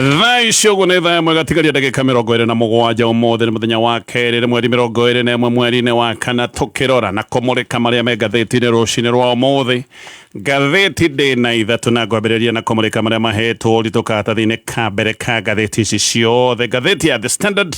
Thaisho gunetha ĩmwe gatigaria ndagĩka 27 ũmũthĩ nĩ mũthenya wa kerĩ mweri 21 mweri-inĩ wa kana tũkĩrora na kũmũrĩka marĩa me ngathĩti-inĩ rũcinĩ rwa ũmũthĩ. Ngathĩti ndĩna ithatũ na ngwambĩrĩria na kũmũrĩka marĩa mahetwo ũritũ karatathi-inĩ ka mbere ka ngathĩti ici ciothe. Ngathĩti ya The Standard,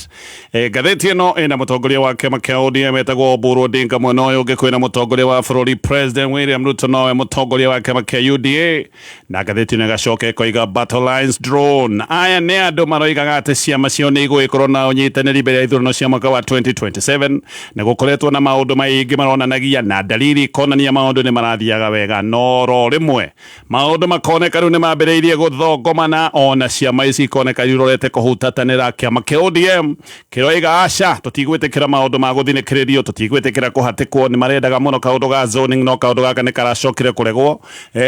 ngathĩti ĩno ĩna mũtongoria wa kĩama kĩa ODM etagwo Oburu Odinga, mwena ũyũ ũngĩ kwĩna mũtongoria wa bũrũri President William Ruto, nowe mũtongoria wa kĩama kĩa UDA, na ngathĩti-inĩ ĩgacoka ĩkoiga Battle Lines Drawn. Aya nĩ andũ maroigaga atĩ ciama cio nĩ igũgĩkorwo na ũnyitanĩri mbere ya ithurano cia mwaka wa 2027, na gũkoretwo na maũndũ maingĩ maronanagia na dalili ikonania maũndũ nĩ marathiaga wega, no ro rĩmwe maũndũ makoneka rĩu nĩ mambĩrĩirie gũthongomana, ona ciama ici ikoneka irorete kũhutatanĩra. Kĩama kĩa ODM kĩroiga aca, tũtigwĩtĩkĩra maũndũ ma gũthinĩkĩrĩrio, tũtigwĩtĩkĩra kũhatĩkwo, nĩ marendaga mũno kaũndũ ga zoning, no kaũndũ gaka nĩ karacokire kũregwo.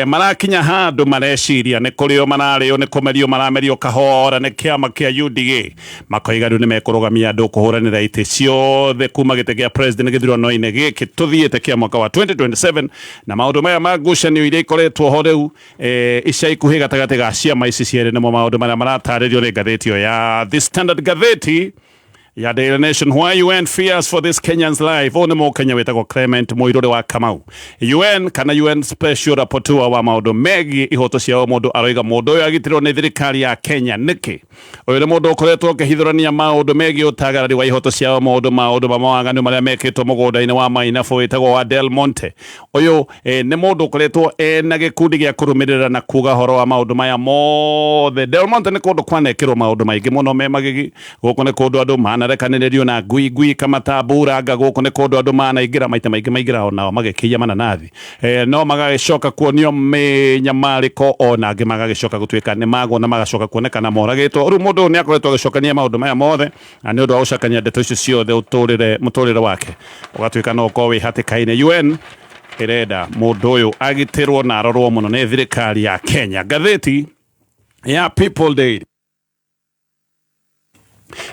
Marakinya handũ mareciria nĩ kũrĩo mararĩo, nĩ kũmerio maramerio kahora nĩ kĩama kĩa UDA, makoiga rĩu nĩ mekũrũgamia andũ kũhũranĩra itĩ ciothe kuma gĩtĩ gĩa president gĩthurano-inĩ gĩkĩ tũthiĩte kĩa mwaka wa 2027, na maũndũ maya ma ngucanio iria ikoretwo ho rĩu ica ikuhĩ gatagatĩ ga ciama ici cierĩ nĩmo maũndũ marĩa maratarĩrio nĩ ngathĩti ĩyo ya The Standard. Ngathĩti ya Daily Nation, why UN fears for this Kenyan's life. Ũyũ nĩ mũkenya wĩtagwo Clement Mũirũrĩ wa Kamau, UN kana UN Special Rapporteur wa maũndũ megiĩ ihoto cia mũndũ, aroiga mũndũ ũyũ agitirwo nĩ thirikari ya Kenya nĩkĩ. Ũyũ nĩ mũndũ ũkoretwo ũkĩhithũrania maũndũ megiĩ ũtagarari wa ihoto cia maũndũ ma mawaganu marĩa mekĩtwo mũgũnda-inĩ wa Mainabu wĩtagwo wa Del Monte. Ũyũ nĩ mũndũ ũkoretwo ena gĩkundi gĩa kũrũmĩrĩra na kuga horo wa maũndũ maya mothe. Del Monte nĩ kũndũ kwanekĩrwo maũndũ maingĩ mũno me magigi. Gũkũ nĩ kũndũ andũ rekanĩrĩrio na ngui kama taburanga. Gũkũ nĩ kũndũ andũ manaingĩra maita maingĩ maingĩra onao magĩkĩia mananathi, no magagĩcoka kuonio mĩnyamarĩko, ona angĩ magagĩcoka gũtuĩka nĩ magwo na magacoka kuonekana moragĩtwo. Rĩu mũndũ nĩ akoretwo agĩcokania maũndũ maya mothe, na nĩ ũndũ wa gũcakania ndeto icio ciothe mũtũrĩre wake ũgatuĩka no ũkorwo wĩ hatĩka-inĩ. UN ĩrenda mũndũ ũyũ agitĩrwo na arorwo mũno nĩ thirikari ya Kenya. Ngathĩti ya People Daily,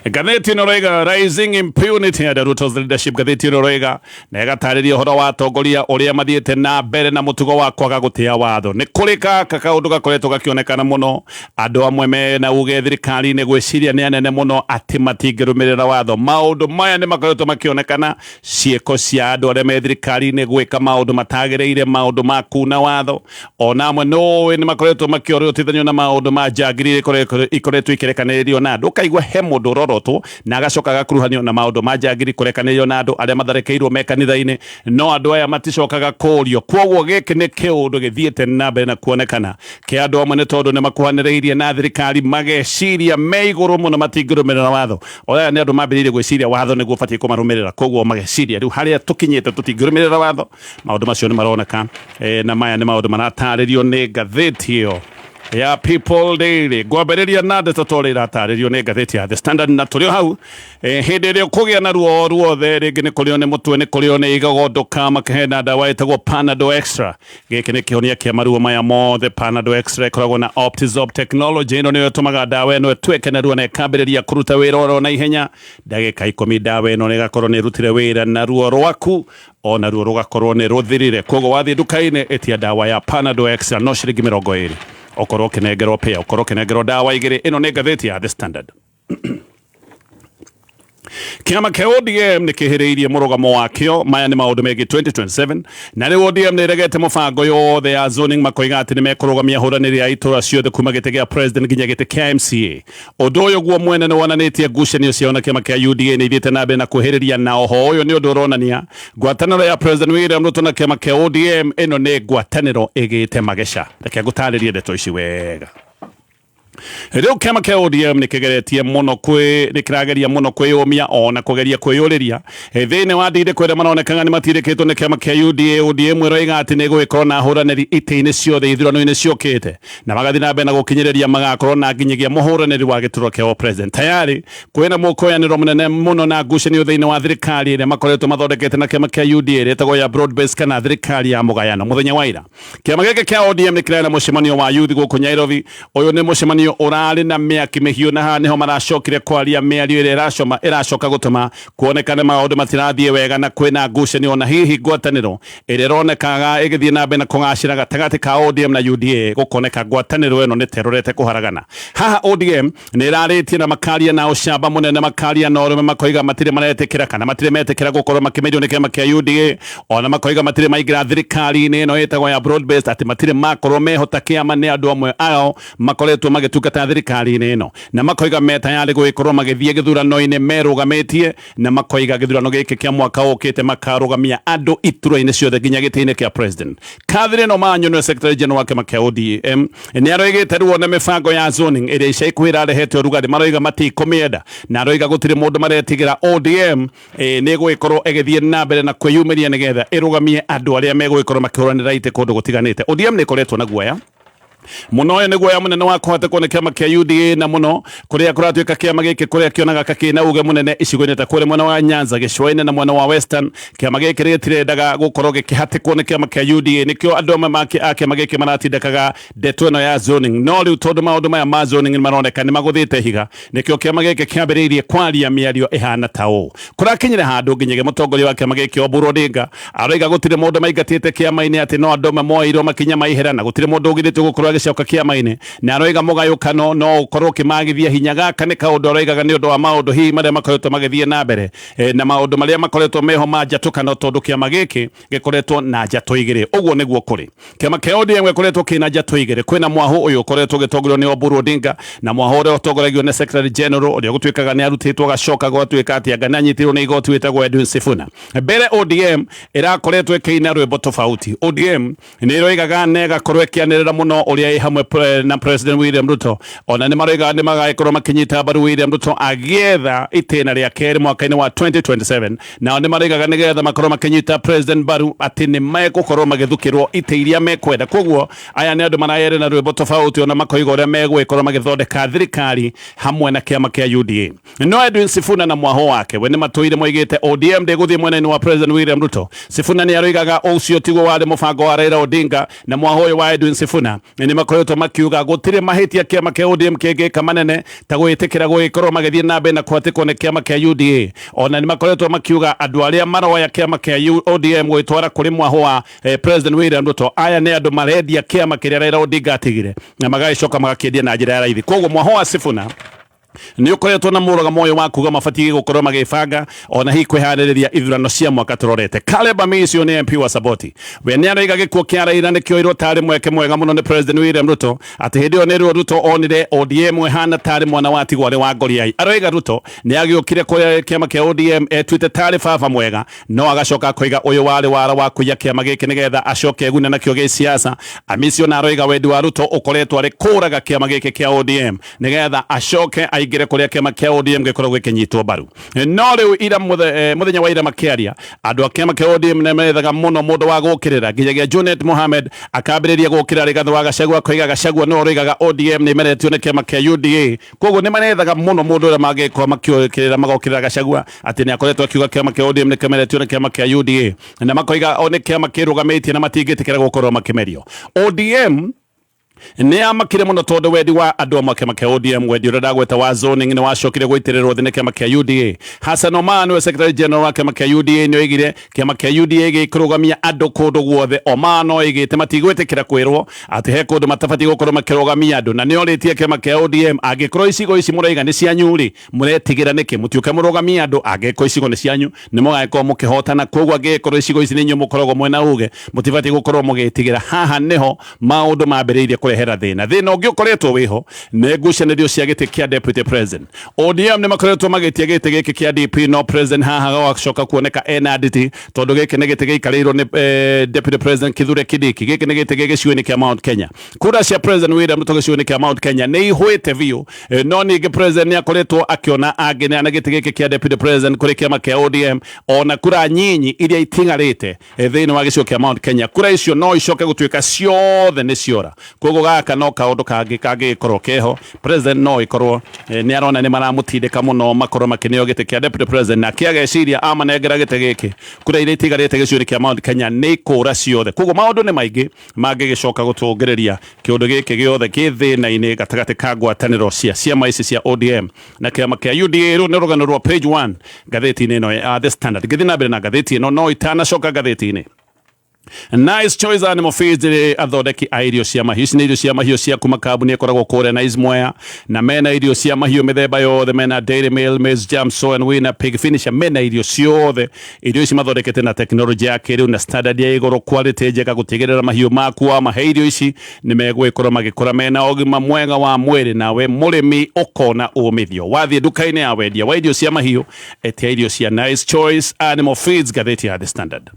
ngathĩti ĩno roiga rising impunity under Ruto's leadership. Ngathĩti ĩno roiga na ĩgatarĩria ũhoro wa atongoria ũrĩa mathiĩte na mbere na mũtugo wa kwaga gũtĩa watho. Nĩ kũrĩ gaka kaũndũ gakoretwo gakĩonekana mũno, andũ amwe mena uge thirikari-inĩ gwĩciria nĩ anene mũno atĩ matingĩrũmĩrĩra watho. Maũndũ maya nĩ makoretwo makĩonekana, ciĩko cia andũ arĩa me thirikari-inĩ gwĩka maũndũ matagĩrĩire, maũndũ ma kuna watho, ona amwe nĩ makoretwo makĩorotithanio na maũndũ ma njangiri ikoretwo ikĩrekanĩrĩrio na andũ. Ũkaigua he mũndũ rorotwo na agacoka agakuruhanio na maũndũ ma njangiri kũrekanĩrio na andũ arĩa matharĩkĩirwo me kanitha-inĩ, no andũ aya maticokaga kũrio. Kwoguo gĩkĩ nĩ kĩũndũ gĩthiĩte na mbere na kuonekana kĩa andũ amwe, nĩ tondũ nĩ makuhanĩrĩirie na thirikari mageciria me igũrũ mũno matingĩrũmĩrĩra watho. Aya nĩ andũ mambĩrĩirie gwĩciria watho nĩguo batiĩ kũmarũmĩrĩra, kwoguo mageciria rĩu harĩa tũkinyĩte tũtingĩrũmĩrĩra watho. Maũndũ macio nĩ maroneka, na maya nĩ maũndũ maratarĩrio nĩ ngathĩti ĩyo ya People Daily. Ngwambĩrĩria na ndeto tũrĩa iratarĩrio nĩ ngathĩti ya The Standard, na tũrĩ hau hĩndĩ ĩrĩa kũgĩa na ruo ruothe, rĩngĩ nĩ kũrĩo nĩ mũtwe, nĩ kũrĩo nĩ igagondoka, makahena ndawa ĩtagwo Panadol Extra. Gĩkĩ nĩ kĩhonia kĩa maruo maya mothe. Panadol Extra ĩkoragwo na Optizorb technology. Ĩno nĩyo ĩtũmaga ndawa ĩno ĩtuĩke na ruo na ĩkambĩrĩria kũruta wĩra oro na ihenya. Ndagĩka 10 ndawa ĩno nĩ ĩgakorwo nĩ ĩrutire wĩra na ruo rwaku ona ruo rũgakorwo nĩ rũthirire. Kwoguo wathiĩ nduka-inĩ ĩtia ndawa ya Panadol Extra, no ciringi 20. Okorwo kĩnengerwo pĩa, okorwo kĩnengerwo ndawa igĩrĩ. Ĩno nĩ ngathĩti ya The Standard. Kĩama kĩa ODM nĩ kĩhĩrĩirie mũrũgamo wakĩo. Maya nĩ maũndũ megiĩ 2027, na rĩu ODM nĩ ĩregete mũbango yothe ya zoning, makoiga atĩ nĩ mekũrũgamia hũranĩri ya itũra ciothe kuma gĩtĩ gĩa president nginya gĩtĩ kĩa MCA. Ũndũ ũyũ guo mwene nĩ wonanĩtie ngucanio ciao na kĩama kĩa UDA nĩ ithiĩte na mbere na kwĩhĩrĩria, na oho ũyũ nĩ ũndũ ũronania ngwatanĩro ya President William Ruto na kĩama kĩa ODM. Ĩno nĩ ngwatanĩro ĩgĩte mageca. Reke ngũtarĩrie ndeto ici wega. Rĩu kĩama kĩa ODM nĩ kĩrageria mũno kwĩyũmia ona kũgeria kwĩyũrĩria thĩinĩ wa ndirĩ kũrĩa maronekaga nĩ matirĩkĩtwo nĩ kĩama kĩa UDA. ODM ĩroiga atĩ nĩ gũgĩkorwo na hũranĩri itĩ-inĩ ciothe ithurano-inĩ ciũkĩte, na magathiĩ na mbere na gũkinyĩrĩria magakorwo na nginyagia mũhũranĩri wa gĩturwa kĩa president. Tayari kwĩna mũkũyanĩro mũnene mũno na ngucanio thĩinĩ wa thirikari ĩrĩa makoretwo mathondekete na kĩama kĩa UDA ĩtagwo ya broad base kana thirikari ya mũgayano. Mũthenya wa ira kĩama gĩkĩ kĩa ODM nĩ kĩrarĩ na mũcemanio wa youth gũkũ Nairobi. Ũyũ nĩ mũcemanio wenyu urari na miaki mihiu na haha niho maracokire kwaria miario ira iracoka gutuma kuonekana maundu matirathie wega na kwina ngucanio na hihi ngwataniro ira ironekaga igithie na mbere na kugacira gatagati ka ODM na UDA gukoneka ngwataniro ino ni terorete kuharagana. Haha ODM ni iraritie na makaria na ucamba munene makaria na urume makoiga matire maretekera kana matire metekera gukorwo makimerio ni kiama kia UDA ona makoiga matire maigira thirikari-ini ino itagwo ya broad based ati matire makorwo mehota kiama ni andu amwe ao makoretwo magitungata thirikari-ini ino na makoiga metayari gugikorwo magithie githurano-ini merugametie na makoiga githurano giki kia mwaka ukite makarugamia andu itura-ini ciothe nginya giti-ini kia president. Kathire no manyu no secretary general wa kiama kia ODM ni aroigite ruo na mibango ya zoning iria ica ikuhira rehete urugari maroiga matikumienda na aroiga gutire mundu maretigira ODM ni gugikorwo igithie na mbere na kwiyumiria nigetha irugamie andu aria megugikorwo makihuranira ite kundu gutiganite. ODM ni koretwo na guoya muno ni guoya munene wa kuhota kuona kiama kia UDA na muno kuria kuratuika kiama giki kuria kionaga kakina uge munene icigo-ini ta kuria mwena wa Nyanza gicua-ini na mwena wa Western kiama giki gitirendaga gukorwo gikihatikwo ni kiama kia UDA nikio andu amwe a kiama giki maratindikaga ndeto ino ya zoning no riu tondu maundu maya ma zoning maroneka ni maguthite higa nikio kiama giki kiambiriirie kwaria miario ihana ta uu kurakinyire handu nginyage mutongoria wa kiama giki Oburu Odinga aroiga gutire mundu maingatite kiama-ini ati no andu amwe moirwo makinya maihera na gutire mundu ugirite gukorwo agicoka kiama-ini na aroiga mugayukano no ukorwo kimagithia hinya gaka ni kaundu aroigaga ni undu wa maundu hihi maria makoretwo magithie na mbere na maundu maria makoretwo meho manjatukana tondu kiama giki gikoretwo na njatu igiri uguo niguo kuri kiama kia ODM gikoretwo kina njatu igiri kwina mwahu uyu ukoretwo gitongorio ni Oburu Odinga na mwahu uria utongoragio ni secretary general uria gutwikaga ni arutitwo gacoka gwatuika ati anga nanyitirwo ni igoti witagwo Edwin Sifuna. Mbere ODM irakoretwo ikiina rwimbo tofauti. ODM ni iroigaga nega korwo ikianirira muno uria hamwe na President William Ruto ona ni maroiga ni magaikorwo makinyita mbaru William Ruto agietha itena ria keri mwaka-ini wa 2027 na ni maroigaga nigetha makorwo makinyita President Baru ati ni megukorwo magithukirwo ite iria mekwenda. Koguo aya ni andu marayere na rwimbo tofauti ona makoiga uria megwikorwo magithondeka thirikari hamwe na kiama kia UDA. No Edwin Sifuna na mwaho wake we ni matuire moigite ODM ndiguthie mwena-ini wa President William Ruto. Sifuna ni aroigaga ucio tigwo wari mubango wa Raila Odinga na mwaho uyu wa Edwin Sifuna ni makoretwo makiuga gutire mahitia kiama kia ODM kingika manene ta gwitikira gugikorwo magithie na mbere na kuhatikwo ni kiama kia UDA. Ona ni makoretwo makiuga andu aria maroya kiama kia ODM gwitwara kuri mwaho wa President William Ruto aya ni andu marendia kiama kiria Raila Odinga atigire na magagicoka magakiendia na njira ya raithi. Koguo mwaho wa Sifuna ni ukoretwo na muroga moyo wa kuga mabatie gukorwo magibanga ona hi kwihaririria ithurano cia mwaka turorete. Caleb Amisio ni MP wa Saboti we ni aroiga gikuo kia Raila ni kioirwo tari mweke mwega muno ni President William Ruto ati hindi yo ni Ruto onire ODM hana tari mwana wa Tigwari wa Goriai. Aroiga Ruto ni agiukire kwa kiama kia ODM etwite tari baba mwega no agacoka koiga uyu wari wara wa kuya kiama giki nigetha acoke guna na kio gia siasa. Amisio na aroiga wendi wa Ruto ukoretwo ari kuraga kiama giki kia ODM nigetha acoke aigire kuria kiama kia ODM gikorwo gikinyitwo mbaru. No riu ira muthenya wa ira makiaria andu a kiama kia ODM ne methaga muno mundu wa gukirira nginyagia Junet Mohamed akambiriria gukira Rigathi wa Gachagua koiga Gachagua no roigaga ODM ni meretio ni kiama kia UDA. Koguo ni manethaga muno mundu uria magikwa makiukirira magokirira Gachagua ati ni akoretwo akiuga kiama kia ODM ni kimeretio ni kiama kia UDA na makoiga oni kiama kirugamitie na matingitikira gukorwo makimerio. ODM ni amakire muno tondu wendi wa andu amwe kiama kia ODM wendi uria ndagweta wa zoning ni wacokire gwitirirwo thi ni kiama kia UDA. Hassan Oman we secretary general wa kiama kia UDA ni oigire kiama kia UDA gikirugamia andu kundu guothe. Oman oigite matigwitikira kwirwo ati he kundu matabati gukorwo makirugamia andu na ni oritie kiama kia ODM angikorwo icigo ici muraiga ni cianyu ri muretigira niki mutiuke murugamia andu angikorwo icigo ni cianyu ni mugagikorwo mukihotana. Koguo angikorwo icigo ici ni nyu mukoragwo mwena uge mutibati gukorwo mugitigira. Haha niho maundu mambiriirie kurehera thina ungiukoretwo wiho ne ngucanĩrio cia gĩtĩ kia deputy president. ODM ni makoretwo magitia gĩtĩ gĩkĩ kia DP no president haha gacoka kuoneka ena nditi tondu gĩkĩ nĩ gĩtĩ gĩikarĩirwo ni deputy president Kithure Kindiki. Gĩkĩ nĩ gĩtĩ gĩcigo-inĩ kia Mount Kenya. Kura cia president William Ruto gĩcigo-inĩ kia Mount Kenya nĩ ihwĩte biũ no ningĩ president ni akoretwo akiona angĩneana gĩtĩ gĩkĩ kia deputy president kuri kiama kia ODM ona kura nyinyi iria itigarĩte thĩinĩ wa gĩcigo kia Mount Kenya. Kura icio no icoke gũtuĩka ciothe nĩ ciora. Koguo kaundu gaka no kaundu kangä korwo keho president no ikorwo ni arona ni maramutindika muno makorwo makineo gite kia deputy president na kia geciria amanengera gite giki kuria iria itigarite giciuri kia Mount Kenya ni kura ciothe koguo maundu ni maingi mangigicoka gutungireria kiundu giki giothe ki thina-ini gatagati ka ngwataniro cia ciama ici cia ODM na kiama kia UDA ru ni rugano rwa page 1 gatheti-ini ino The Standard githi na mbere na gatheti ino no itanacoka gatheti-ini. Nice Choice Animal Feeds athondeki a irio cia mahiũ ici nĩ irio cia mahiũ cia kuma kambuni ĩkoragwo kũrĩa Nice Mwea na mena irio cia mahiũ mĩthemba yothe mena Dairy Meal, Maize Germ, Soy and Wheat na Pig Finisher mena irio ciothe irio ici mathondekete na teknolojĩ ya kĩrĩu na standard ya igũrũ quality njega gũtigĩrĩra mahiũ maku wamahe irio ici nĩ megwĩkorwo magĩkũra mena ũgima mwega wa mwĩrĩ nawe mũrĩmi ũkona umithio wathiĩ nduka-inĩ ya wendia wa irio cia mahiũ etia irio cia Nice Choice Animal Feeds gatheti ya The Standard.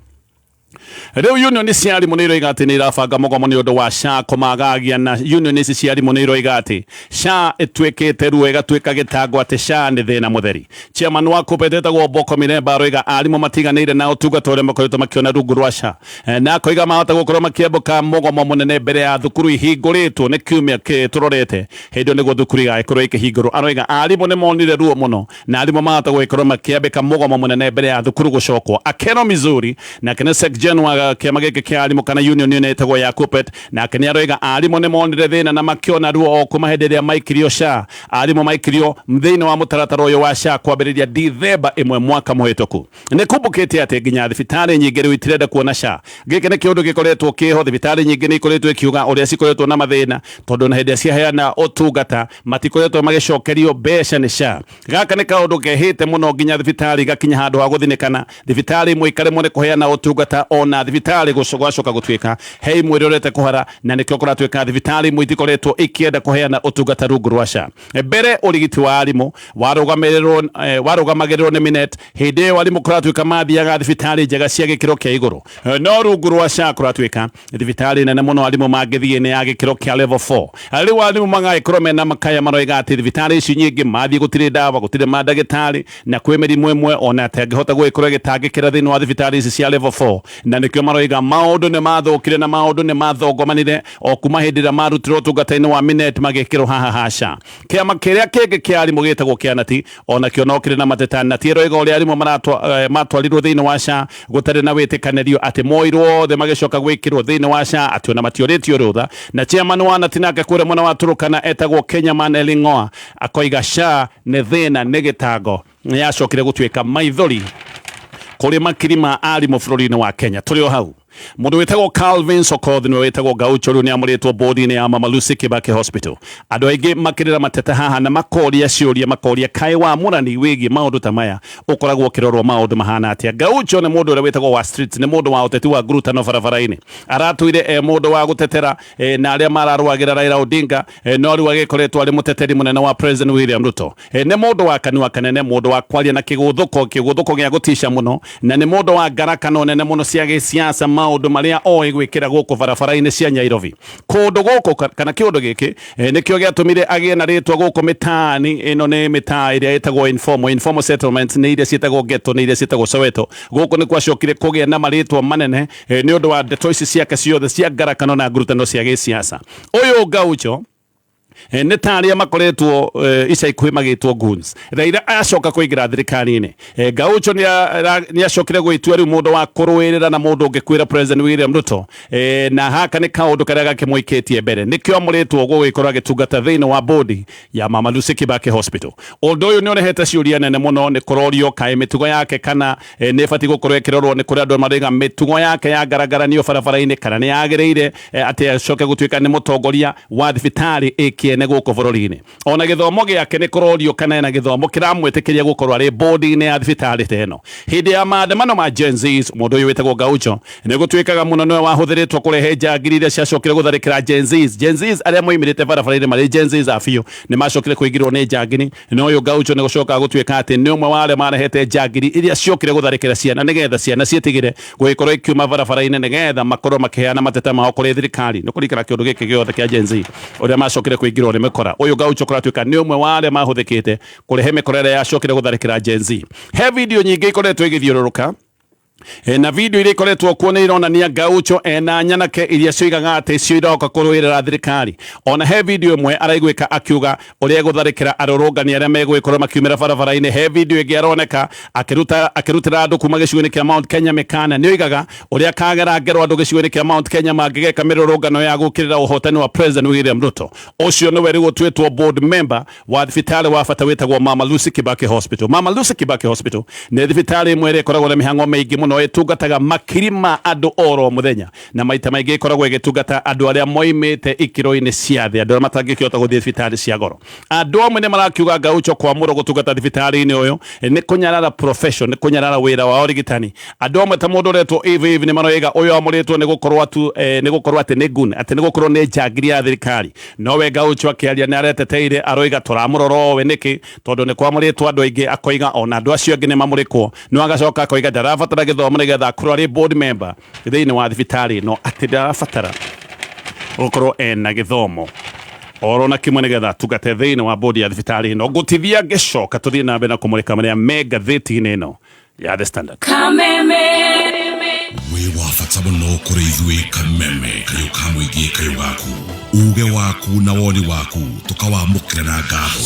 Riu union cia arimũ nĩ iroiga atĩ nĩ irabanga mũgomo nĩ ũndũ wa SHA kũmagagia na union ici cia arimũ nĩ iroiga atĩ SHA ĩtuĩkĩte ruo ĩgatuĩka gĩtango atĩ SHA nĩ thĩna mũtheri. Chairman wa KUPPET etagwo Boko Miremba aroiga arimũ matiganĩire na ũtungata ũrĩa makoretwo makĩona rungu rwa SHA na akoiga mahota gũkorwo makĩambũka mũgomo mũnene mbere ya thukuru ihingũrĩtwo nĩ kiumia tũrorete hĩndĩ nĩguo thukuru igagĩkorwo ikĩhingũrwo. Aroiga arimũ nĩ monire ruo mũno na arimũ mahota gũgĩkorwo makĩambĩka mũgomo mũnene mbere ya thukuru gũcokwo. Akeno Mizuri nake nĩ Secretary wa kiama gĩkĩ kĩa arimũ kana union ĩtagwo ya KUPPET nake nĩ aroiga arimũ nĩ monire thĩna na makĩona ruo o kuma hĩndĩ ĩrĩa maikirio SHA. Arimũ maikirio thĩinĩ wa mũtaratara ũyũ wa SHA kwambĩrĩria Dithemba 1 mwaka mũhĩtũku. Nĩ kumbũkĩte atĩ nginya thibitarĩ nyingĩ rĩu itirenda kuona SHA. Gĩkĩ nĩ kĩũndũ gĩkoretwo kĩho thibitarĩ nyingĩ nĩ ikoretwo ikiuga ũrĩa cikoretwo na mathĩna tondũ na hĩndĩ ĩrĩa ciaheana ũtungata matikoretwo magĩcokerio mbeca nĩ SHA. Gaka nĩ kaũndũ kehĩte mũno nginya thibitarĩ igakinya handũ ha gũthinĩkana thibitarĩ imwe ikaremwo nĩ kũheana ũtungata ona thibitarĩ gũcoka gũtuĩka he imwe ĩrorete kũhara na nĩkĩo kũratuĩka thibitarĩ imwe itikoretwo ikĩenda kũheana ũtungata rungu rwa SHA. Mbere ũrigiti wa arimũ warũgamagĩrĩrwo nĩ Minet hĩndĩ ĩyo arimũ kũratuĩka mathiaga thibitarĩ njega cia gĩkĩro kĩa igũrũ no rungu rwa SHA kũratuĩka thibitarĩ nene mũno arimũ mangĩthiĩ nĩ ya gĩkĩro kĩa level 4. Rĩu arimũ magagĩkorwo mena makaya maroiga atĩ thibitarĩ ici nyingĩ mathiĩ gũtirĩ ndawa gũtirĩ mandagĩtarĩ na kwĩ mĩrimũ ĩmwe ona atangĩhota gũgĩkorwo ĩgĩtangĩkĩra thĩinĩ wa thibitarĩ ici cia level 4 na nĩkĩo maroiga maũndũ nĩ mathũkire na maũndũ nĩ mathogomanire o kuma hĩndĩ ĩrĩa marutirwo ũtungata-inĩ wa Minet magĩkĩrwo haha ha SHA. Kĩama kĩrĩa kĩngĩ kĩa arimũ gĩtagwo Kĩanati onakĩo no kĩrĩ na mateta na tiĩroiga ũrĩa arimũ matwarirwo thĩinĩ wa SHA gũtarĩ na wĩtĩkanĩrio atĩ moirwo othe magĩcoka gwĩkĩrwo thĩinĩ wa SHA atĩ ona matiorĩtio rũtha. Na chairman wa Nati nake kũrĩa mwena wa Turukana etagwo Kenyaman Eling'oa akoiga SHA nĩ thĩna nĩ gĩtango nĩ yacokire gũtuĩka maithori kũrĩ makiri ma arimũ bũrũri-inĩ wa Kenya. Tũrĩ o hau mundu wetagwo Calvin Sokoth ni wetagwo Gaucho riu ni amuritwo bodi-inĩ ya Mama Lucy Kibaki Hospital. Andu aingi makirira mateta haha na makoria ciuria makoria kai wa murani wigi maundu ta maya ukoragwo kirorwo maundu mahana atia. Gaucho ni mundu uria wetagwo wa streets ni mundu wa uteti wa ngurutano barabara-ini aratuire mundu wa gutetera na aria mararwagira Raila Odinga no riu agikoretwo ari muteteri munene wa President William Ruto. Ni mundu wa kanua kanene mundu wa kwaria na kiguthuko gia gutisha muno na ni mundu wa ngarakano nene muno cia gisiasa maundu maria oĩ gwĩkĩra gũkũ barabara-inĩ cia Nairobi. Kũndũ gũkũ kana kĩũndũ gĩkĩ nĩkĩo gĩatũmire agĩe na rĩtwa gũkũ mĩtaani ĩno nĩ mĩtaa ĩrĩa ĩtagwo informal settlements nĩ iria ciĩtagwo ghetto nĩ iria ciĩtagwo Soweto. Gũkũ nĩ kwacokire kũgĩa na marĩtwa manene nĩ ũndũ wa ndeto ici ciake ciothe cia ngarakano na ngurutano cia gĩsiasa. Ũyũ Gaucho nĩ ta arĩa makoretwo ica ikuhĩ magĩtwo goons. Raila acoka kũingĩra thirikari-inĩ. Gaucho nĩ acokire gwĩtua rĩu mũndũ wa kũrũĩrĩra na mũndũ ũngĩkwĩra President William Ruto na haka nĩ kaũndũ karĩa gakĩmũikĩtie mbere. Nĩkĩo amũrĩtwo gũgĩkorwo agĩtungata thĩinĩ wa bodi ya Mama Lucy Kibaki Hospital. Ũndũ ũyũ nĩ ũrehete ciũria nene mũno nĩ kũrorio kaĩ mĩtugo yake kana nĩ ĩbatiĩ gũkorwo ĩkĩrorwo nĩ kũrĩa andũ marauga mĩtugo yake ya garagaranio barabara-inĩ kana nĩ yagĩrĩire atĩ acoke gũtuĩka nĩ mũtongoria wa thibitarĩ ĩkĩene gũkũ bũrũri-inĩ. Ona gĩthomo gĩake nĩ kũrorio kana ena gĩthomo kĩramwĩtĩkĩria gũkorwo arĩ bodi-inĩ ya thibitarĩ ta ĩno. Hĩndĩ ya maandamano ma Gen Zs mũndũ ũyũ wĩtagwo Gaucho nĩ gũtuĩkaga mũno nĩwe wahũthĩrĩtwo kũrehe njangiri iria ciacokire gũtharĩkĩra Gen Zs. Gen Zs arĩa moimĩrĩte barabara-inĩ marĩ Gen Zs a biũ nĩ macokire kũingĩrwo nĩ njangiri. No ũyũ Gaucho nĩ gũcoka gũtuĩka atĩ nĩ ũmwe wa arĩa marehete njangiri iria ciokire gũtharĩkĩra ciana nĩgetha ciana ciĩtigĩre gũgĩkorwo ikiuma barabara-inĩ nĩgetha makorwo makĩheana mateta mao kũrĩ thirikari. Nĩ kũringana kĩũndũ gĩkĩ gĩothe kĩa Gen Z ũrĩa macokire kũingĩrwo nĩ mĩkora. Ũyũ Gaucho kũratuĩka nĩ ũmwe wa arĩa mahũthĩkĩte kũrehe mĩkora ĩrĩa yacokire gũtharĩkĩra Gen Z. He video nyingĩ ikoretwo igĩthiũrũrũka na video ile ikoretwo kuo ni ironania Gaucho na nyanake iria cioigaga ati cio iroka kurwirira thirikari. Ona he video imwe araigwika akiuga uria gutharikira arorongani aria megwikorwo makiumira barabara-ini. He video ingi aroneka akirutira andu kuma gicigo-ini kia Mount Kenya mikana. Ni oigaga uria kagera ngero andu gicigo-ini kia Mount Kenya mangigeka mirorongano ya gukirira uhotani wa President William Ruto. Ucio niwe riu twetwo board member wa thibitari wa bata witagwo Mama Lucy Kibaki Hospital. Mama Lucy Kibaki Hospital ni thibitari imwe iri ikoragwo na mihango maingi muno itungataga makirima andu oro muthenya, na maita maingi ikoragwo igitungata andu aria moimite ikiro-ini cia thi, andu matangikihota guthie thibitari cia goro. Andu amwe ni marakiuga Gaucho kwamura gutungata thibitari-ini uyu ni kunyarara profession, ni kunyarara wira wa urigitani. Andu amwe ta mundu uretwo Eve ni maroiga uyu amuritwo ni gukorwo ati ni gun, ati ni gukorwo ni njangiri ya thirikari. Nowe Gaucho akiaria ni areteteire aroiga turamuroro we niki tondu ni kwamuritwo andu aingi, akoiga ona andu acio angi ni mamurikwo. No agacoka akoiga ndarabatara githomo nigetha akorwo ari board member thiini wa thibitari no, ati ndarabatara gukorwo ena githomo oro na kimwe nigetha tungate thiini wa board ya thibitari no. Ngutithia ngicoka tuthie na mbere na kumurika maria me ngatheti-ini ino ya The Standard. Kameme we wafata muno kuri ithui Kameme, kayo ka muingi kayo gaku, uge waku na woni waku tukawamukira na ngatho.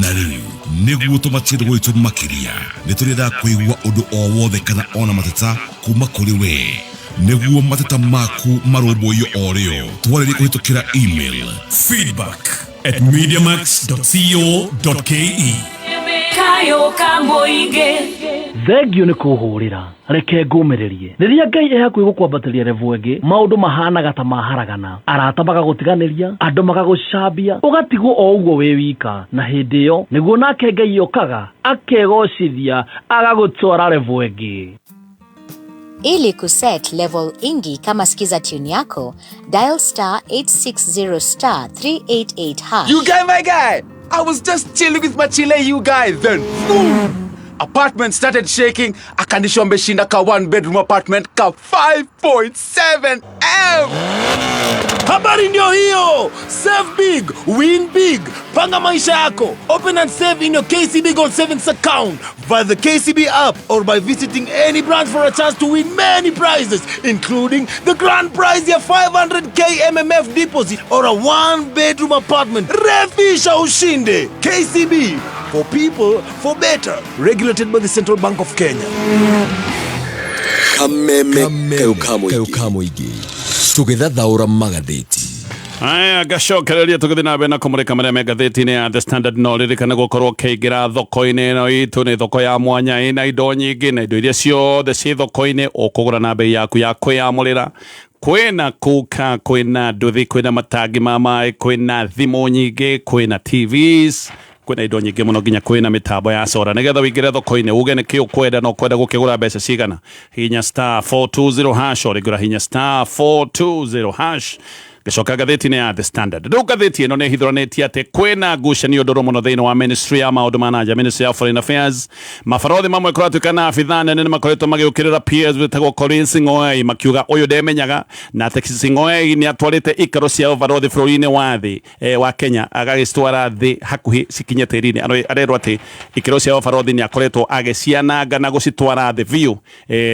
Na riu niguo tumatire gwitu makiria niturenda kuigua undu o wothe kana ona mateta kuma kuri we, niguo mateta maku marumbuyo orio twaririe kuhitukira email feedback@mediamax.co.ke. kayo kamboige thengio ni kuhurira reke ngumererie riria Ngai ehakui gukwambatiria revu ingi maundu mahanaga ta maharagana, arata magagutiganiria, andu magagucambia, ugatigwo o uguo we wika, na hindi iyo niguo nake Ngai okaga akegocithia agagutwara revu ingi. Ili kuset level ingi kama skiza tune yako, dial *860*388#. You guy, my guy! I was just chilling with my chile, you guys. Then, boom! Apartment started shaking. Akandisho ameshinda ka 1-bedroom apartment ka 5.7 M. Habari ndio hiyo. Save big, win big. Panga maisha yako. Open and save in your KCB Gold Savings account via the KCB app or by visiting any branch for a chance to win many prizes, including the grand prize ya 500k MMF deposit or a 1-bedroom apartment. Refisha ushinde. KCB, for people, for better. Regulated by the Central Bank of Kenya. Kameme kayo kamuingi tugethathaura magatheti. Aya gacokereria tugithi na mbere na kumurika maria me ngatheti-ini ya The Standard. No ririkana gukorwo ukiingira thoko-ini ino itu ni thoko ya mwanya ina indo nyingi, na indo iria ciothe ci thoko-ini ukugura na bei yaku ya kwiyamurira. Kwina kuka, kwina nduthi, kwina matangi ma mai, kwina thimu nyingi, kwina TVs, kwina indo nyingi muno, nginya kwina mitambo ya sora. Nigetha wingire thoko-ini uge niki ukwenda no kwenda gukigura mbeca cigana, hinya *420# urigura hinya *420#. Gicoka ngatheti-ini ya The Standard. Riu ngatheti ino ni hithuranĩtie ati kwina ngucanio ndũrũ muno thĩinĩ wa Ministry ya maũndũ ma nanja, Ministry ya Foreign Affairs. Mabarothi mamwe kũratuĩka na abithaa nene nĩ makoretwo magĩũkĩrĩra PS wĩtagwo Collins Sing'oei, makiuga ũyũ ndemenyaga, na atĩ Sing'oei nĩ atwarĩte ikaro cia ũbarothi bũrũri-inĩ wa thĩ wa Kenya agagĩcitwara thĩ hakuhĩ cikinye tĩri-inĩ. Arerwo atĩ ikaro cia ũbarothi nĩ akoretwo agĩciananga na gũcitwara thĩ biũ,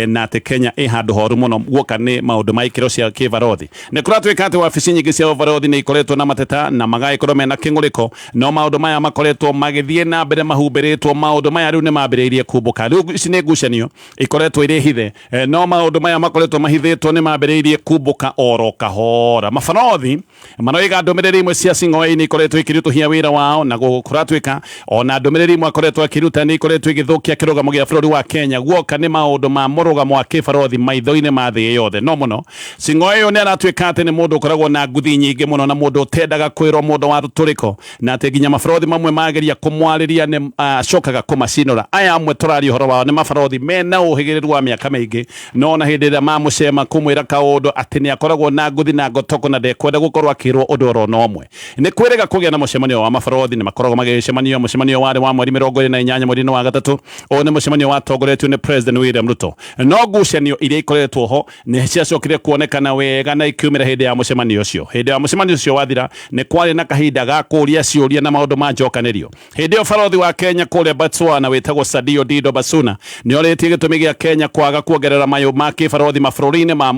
na atĩ Kenya ĩ handũ horu mũno guoka nĩ maũndũ ma ikaro cia kĩbarothi. Nĩ kũratuĩka atĩ wabici nyingĩ cia ũbarothi nĩ ikoretwo na mateta na magagĩkorwo mena kĩng'ũrĩko, no maũndũ maya makoretwo magĩthiĩ na mbere mahumbĩrĩtwo. Maũndũ maya rĩu nĩ mambĩrĩirie kumbũka. Rĩu ici nĩ ngucanio ikoretwo irĩ hithe, no maũndũ maya makoretwo mahithĩtwo nĩ mambĩrĩirie kumbũka oro kahora. Mabarothi maroiga ndũmĩrĩri imwe cia Sing'oei nĩ ikoretwo ikĩritũhia wĩra wao, na kũratuĩka ona ndũmĩrĩri imwe akoretwo akĩruta nĩ ikoretwo igĩthũkia kĩrũgamo gĩa bũrũri wa Kenya guoka nĩ maũndũ ma mũrũgamo wa kĩbarothi maitho-inĩ ma thĩ yothe. No mũno Sing'oei nĩ aratuĩka atĩ nĩ mũndũ ũkoragwo na nguthi nyingĩ mũno, na mũndũ ũtendaga kwĩrwo mũndũ wa rũtũrĩko, na atĩ nginya mabarothi mamwe mageria kũmwarĩria nĩ acokaga kũmacinũra. Aya amwe tũraria ũhoro wao nĩ mabarothi mena ũhĩgĩrĩru wa mĩaka mĩingĩ, no na hĩndĩ ĩrĩa mamũcema kũmwĩra kaũndũ atĩ nĩ akoragwo na nguthi na ngotoko na ndekwenda gũkorwo akĩrwo ũndũ oro na ũmwe. Nĩ kwĩrĩga kũgĩa na mũcemanio wa mabarothi, nĩ makoragwo magĩcemanio. Mũcemanio warĩ wa mweri 28 mweri-inĩ wa gatatũ. Ũyũ nĩ mũcemanio watongoretio nĩ President William Ruto, no ngucanio iria ikoretwo ho nĩ ciacokire kuonekana wega na ikiumĩra hĩndĩ ya mũcemanio mucemanio ucio hindi ya mucemanio ucio wathira ni kwari na kahinda ga kuria ciuria na maundu ma njokanirio hindi yo barothi wa Kenya kuria Botswana wetagwo Sadio Dido Basuna ni oritie gitumi gia Kenya kwaga kuongerera mayu ma kibarothi mabũrũri-inĩ ma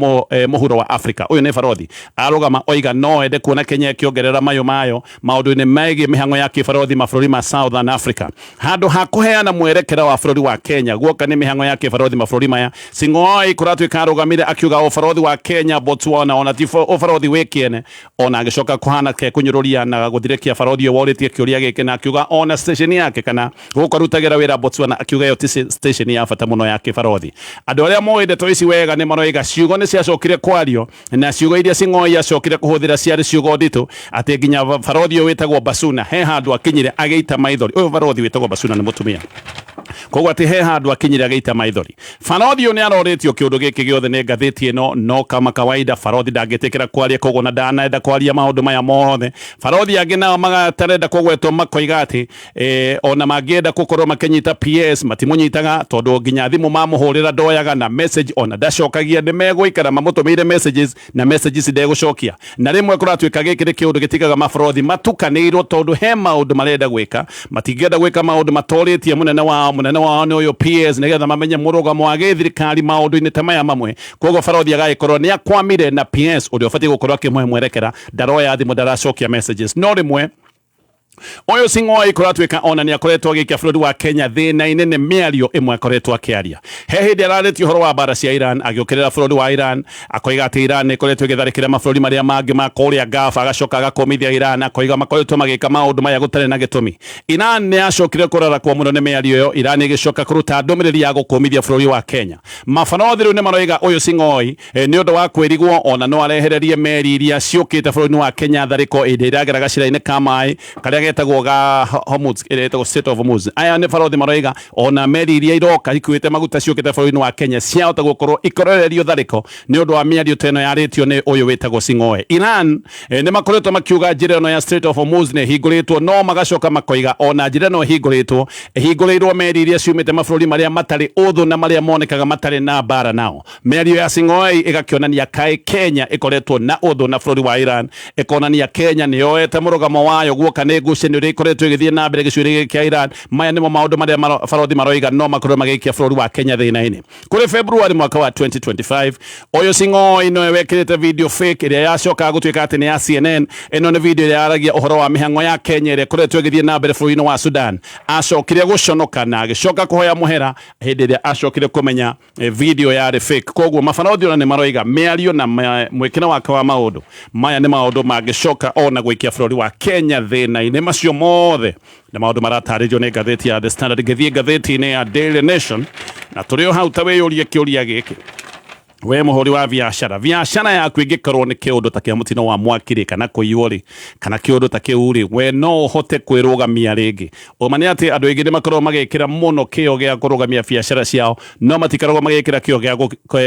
mũhuro wa Africa. Uyu ni barothi arugama oiga no ende kuona Kenya ikiongerera mayu mayo maundu-inĩ megiĩ mihango ya kibarothi mabũrũri ma Southern Africa handu ha kuheana mwerekera wa bũrũri wa Kenya guoka ni mihango ya kibarothi mabũrũri maya. Sing'oei kuratwika arugamire akiuga ubarothi wa Kenya Botswana ona ti ubarothi wikiene ona agicoka kuhana ke kunyoruria na guthirekia barothi woritie kiuria giki na akiuga ona station yake kana gukorutagira wira Botswana akiuga yo ti station ya bata muno ya kibarothi. Andu aria moĩ ndeto ici wega ni maroiga ciugo ni ciacokire kwario na ciugo iria Sing'oei acokire kuhuthira ciari ciugo nditu ati nginya barothi witagwo Basuna he handu akinyire ageita maithori. Uyu barothi witagwo Basuna ni mutumia koguo ati he handu akinyire ageita maithori. Barothi ni aroretio kiundu giki giothe ni ngathĩti ĩno no kama kawaida barothi ndangĩtĩkĩra kwaria koguo na ndanaenda kwaria maundu maya mothe. Barothi angĩ nao magatarenda kũgwetwo makoiga ati ona mangĩenda gũkorwo makĩnyita PS matimunyitaga tondu nginya thimũ mamũhũrĩra ndoyaga na message ona ndacokagia nĩ megũikara mamũtũmĩire messages na messages ndegũcokia. Na rĩmwe kũratuĩka gĩkĩ nĩ kĩũndũ gĩtigaga mabarothi matukanĩirwo tondu he maundu marenda gwĩka matingĩenda gwĩka maundu matorĩtie munene wao nĩ ũyũ PS nĩgetha mamenye mũrũgamo wa gĩthirikari maundu-inĩ ta maya mamwe. Koguo barothi agagĩkorwo nĩ akwamire na PS ũrĩa ũbatiĩ gũkorwo akĩmũhe mwerekera ndaroya thimũ ndaracokia messages. No rĩmwe Oyo Sing'oei kuratwika ona ni akoretwo agikia bũrũri wa Kenya thĩna-inĩ nĩ mĩario ĩmwe akoretwo akĩaria. He hĩndĩ araretie ũhoro wa mbara cia Iran agĩũkĩrĩra bũrũri wa Iran akoiga atĩ Iran nĩ ĩkoretwo ĩgĩtharĩkĩra mabũrũri marĩa mangĩ ma kũrĩa Gulf agacoka agakũmithia Iran akoiga makoretwo magĩka maũndũ maya gũtarĩ na gĩtũmi. Iran nĩ yacokire kũrarakwo mũno nĩ mĩario ĩyo. Iran ĩgĩcoka kũruta ndũmĩrĩri ya gũkũmithia bũrũri wa Kenya. Mabarothi rĩu nĩ maroiga ũyũ Sing'oei nĩ ũndũ wa kwĩrigwo ona no arehererie meri iria ciũkĩte bũrũri wa Kenya tharĩko ĩndĩ ĩragera gacĩra-inĩ ka maĩ karĩa getagwo ga Hormuz iretagwo Strait of Hormuz. Aya nĩ barothi maroiga ona meri iria iroka ikuĩte maguta ciũkĩte bũrũri-inĩ wa Kenya ciahota gũkorwo ikororerio tharĩko nĩ ũndũ wa mĩario ta ĩno yarĩtio nĩ ũyũ wĩtagwo Sing'oei. Iran nĩ makoretwo makiuga njĩra ĩno ya Strait of Hormuz nĩ ĩhingũrĩtwo no magacoka makoiga ona njĩra ĩno ĩhingũrĩirwo meri iria ciumĩte mabũrũri marĩa matarĩ ũthũ na marĩa monekaga matarĩ na mbara nao. Mĩario ya Sing'oei ĩgakĩonania kaĩ Kenya ĩkoretwo na ũthũ na bũrũri wa Iran ĩkonania Kenya nĩ yoete mũrũgamo wayo guoka nĩ ngucanio iria ikoretwo igĩthiĩ na mbere gĩcũrĩ kĩa Iran. Maya nĩmo maũndũ marĩa barothi maroiga no makorwo magĩikia bũrũri wa Kenya thĩna-inĩ. Kũrĩ February mwaka wa 2025 ũyũ Sing'oei nowe wekĩrĩte video fake ĩrĩa yacokaga gũtuĩka atĩ nĩ ya CNN. Ĩno nĩ video ĩrĩa yaragia ũhoro wa mĩhang'o ya Kenya ĩrĩa ĩkoretwo ĩgĩthiĩ na mbere bũrũri-inĩ wa Sudan. Acokire gũconoka na agĩcoka kũhoya mũhera hĩndĩ ĩrĩa acokire kũmenya video yarĩ fake. Koguo mabarothi ona nĩ maroiga mĩario na mwĩkĩre wake wa maũndũ maya nĩ maũndũ mangĩcoka ona gũikia bũrũri wa Kenya thĩna-inĩ macio mothe na maũndũ maratarĩrio nĩ ngathĩti ya The Standard ngĩthiĩ ngathĩti-inĩ ya Daily Nation na tũrĩ o hau ta wĩyũrie kĩũria gĩkĩ. We mũhũri wa biacara yaku ĩngĩkorwo nĩ kĩũndũ ta kĩa mũtino wa mwaki kana kũiywo rĩ kana kĩũndũ ta kĩu rĩ we no ũhote kwĩrũgamia rĩngĩ. Ũma nĩ atĩ andũ aingĩ nĩ makoragwo magĩkĩra mũno kĩo gĩa kũrũgamia biacara ciao no matikoragwo magĩkĩra kĩo gĩa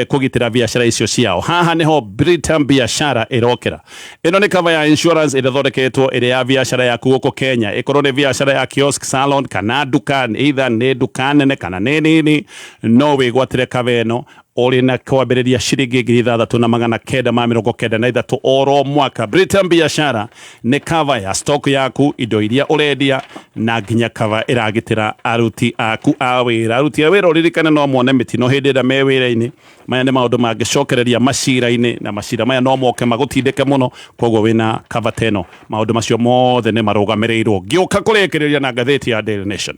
kũgitĩra biacara icio ciao. Haha nĩho Britam Biashara ĩrokĩra. Ĩno nĩ cover ya insurance ĩrĩa thondeketwo ĩrĩa ya biacara yaku gũkũ Kenya. Ĩkorwo nĩ biacara ya kiosk, salon kana duka, either nĩ duka nene kana nĩ nini, no wĩgwatĩre cover ĩno ori na kwambĩrĩria ciringi 6,993 oro mwaka. Britam Biashara nĩ cover ya stock yaku, indo iria ũrendia na nginya cover ĩragitĩra aruti aku a wĩra. Aruti a wĩra ũririkane no mone mĩtino hĩndĩ ĩrĩa me wĩra-inĩ. Maya nĩ maũndũ mangĩcokereria macira-inĩ na macira maya no moke magũtindĩke mũno. Koguo wĩna cover ta ĩno maũndũ macio mothe nĩ marũgamĩrĩirwo. Ngĩũka kũrĩkĩrĩria na ngathĩti ya Daily Nation.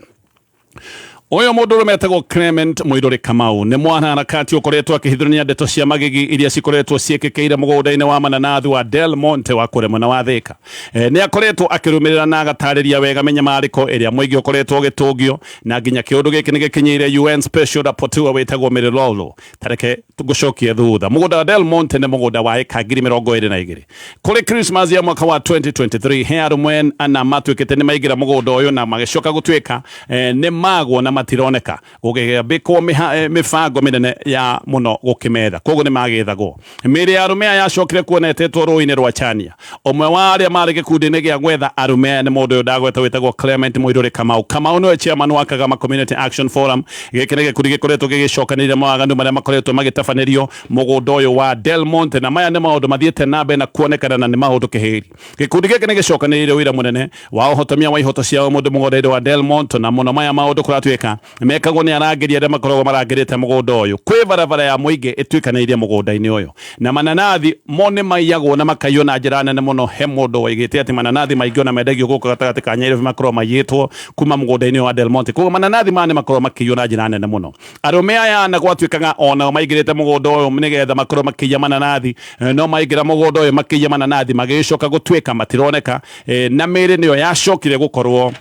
Ũyũ mũndũ metagwo Clement Mũirũrĩ Kamau nĩ mwanaharakati ũkoretwo akĩhithũrania ndeto cia magigi iria cikoretwo ciĩkĩkĩire mũgũnda-inĩ wa mananathi wa Del Monte wa kũrĩa mwena wa Thika. Nĩ akoretwo akĩrũmĩrĩra na agatarĩria wega mĩnyamarĩko ĩrĩa mũingĩ ũkoretwo ũgĩtũngio na nginya kĩũndũ gĩkĩ nĩ gĩkinyĩire UN Special Rapporteur wĩtagwo Mililolo. Tareke tũgũcokie thutha. Mũgũnda wa Del Monte nĩ mũgũnda wa eka 22,000. Kũrĩ Christmas ya mwaka wa 2023 he arũmwe ana matuĩkĩte nĩ maingĩra mũgũnda ũyũ na magĩcoka gũtuĩka nĩ magwo na matironeka gugigambikwo mibango minene ya muno gukimetha koguo ni magithagwo miri ya arume yacokire kuonetetwo rũĩ-inĩ rwa Chania omwe wa aria mari gikundi-inĩ gia gwetha arume ni mundu uyu ndagweta witagwo Clement Muiruri Kamau niwe chairman wa Kagama Community Action Forum gikire gikundi gikoretwo gigicokanĩrĩria mawaganu maria makoretwo magitabanĩrio mugunda uyu wa Del Monte na maya ni maundu mathiĩte na mbere na kuonekana na ni maundu kĩhĩri gikundi gĩkĩ nĩ gĩcokanĩrĩire wĩra mũnene wa ũhotomia wa ihoto ciao mũndũ mũgũnda-inĩ wa Del Monte na mũno maya maundu kũratuĩka mekagwo nĩ arangĩri arĩa makoragwo marangĩrĩte mũgũnda ũyũ kwĩ barabara ya mũingĩ ĩtuĩkanĩirie mũgũnda-inĩ ũyũ na mananathi mo nĩ maiyagwo na makaiywo na njĩra nene mũno he mũndũ waigĩte atĩ mananathi maingĩ na mendagio gũkũ gatagatĩ ka Nyairobi makorwo maiyĩtwo kuma mũgũnda-inĩ wa Del Monte koguo mananathi maya nĩ makorwo makĩiywo na njĩra nene mũno arũme aya na gwatuĩkaga onao maingĩrĩte mũgũnda ũyũ nĩgetha makorwo makĩiya mananathi no maingĩra mũgũnda ũyũ makĩiya mananathi magĩcoka gũtuĩka matironeka na mĩĩrĩ nĩyo yacokire gũkorwo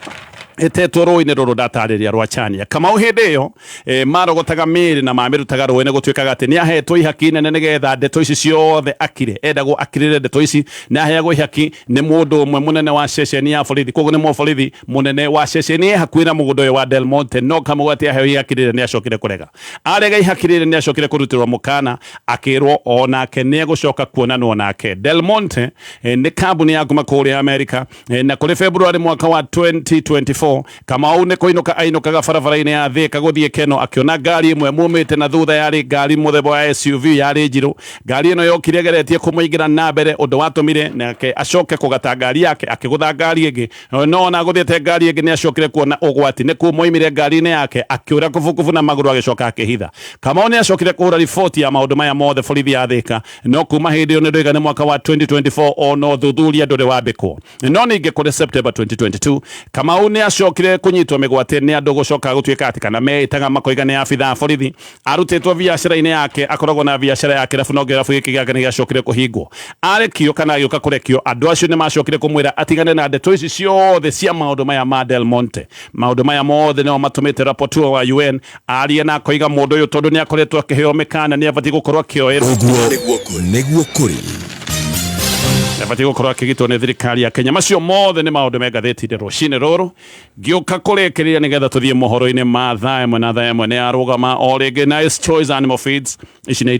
etetwo rũĩ-inĩ rũrũ ndatarĩria rwa Chania Kamau hĩndĩ ĩyo marogotaga mĩĩrĩ na mamirutaga rũĩ-inĩ gũtuĩkaga atĩ nĩ ahetwo ihaki nene nĩgetha ndeto ici ciothe akire endagwo akirĩre ndeto ici na aheagwo ihaki nĩ mũndũ ũmwe mũnene wa ceceni ya borithi koguo nĩ mũborithi mũnene wa ceceni hakuhĩ na mũgũnda ũyũ wa Del Monte no Kamau atĩ aheo ihaki rĩrĩ nĩ acokire kũrega arega ihaki rĩrĩ nĩ acokire kũrutĩrwo mũkana akĩrwo onake nĩ egũcoka kuonanwo nake Del Monte nĩ kambuni ya kuma kũrĩa Amerika na kũrĩ February mwaka wa 2024 Kamau nĩ kũinũka ainũkaga barabara-inĩ ya Thika gũthiĩ Keno akĩona ngari ĩmwe mumĩte na thutha yarĩ ngari mũthemba wa SUV yarĩ njirũ ngari ĩno yokire geretie kũmũingĩra na mbere ũndũ watũmire nake acoke kũgata ngari yake akĩgũtha ngari ĩngĩ no na gũthiĩte ngari ĩngĩ nĩ acokire kuona ũgwati nĩ kumoimire ngari-inĩ yake akĩũra kubukubu na magũrũ agĩcoka akĩhitha Kamau nĩ acokire kũhũra riboti ya maũndũ maya mothe borithi ya Thika no kuma hĩndĩ ĩyo nĩ ndoiga nĩ mwaka wa 2024 ono thuthuria ndũrĩ wambĩkwo no ningĩ kũrĩ September 2022 Kamau nĩ acokire kunyitwo mĩgwate nĩ andũ gũcoka gũtuĩka atĩ kana meĩtaga makoiga nĩ abithaa borithi arutĩtwo biacara-inĩ yake akoragwo na biacara yake rabu no rabu gĩkĩ gĩake nĩ gĩacokire kũhingwo arekio kana agĩũka kũrekio andũ acio nĩ macokire kũmwĩra atigane na ndeto ici ciothe cia maũndũ maya ma Del Monte maũndũ maya mothe nĩo matũmĩte rapporteur wa UN arie na akoiga mũndũ ũyũ tondũ nĩ akoretwo akĩheo mĩkana nĩ abatiĩ gũkorwo akĩoerwo nĩguo kũrĩ abatiĩ gũkorwo akĩgitwo nĩ thirikari ya Kenya macio mothe nĩ maũndũ me ngathĩti-inĩ rũcinĩ rũrũ ngĩũka kũrĩkĩrĩria nĩgetha tũthiĩ mohoro-inĩ ma thaa ĩmwe na thaa ĩmwe nĩ arũgama o rĩngĩ Nice Choice Animal Feeds ici nĩ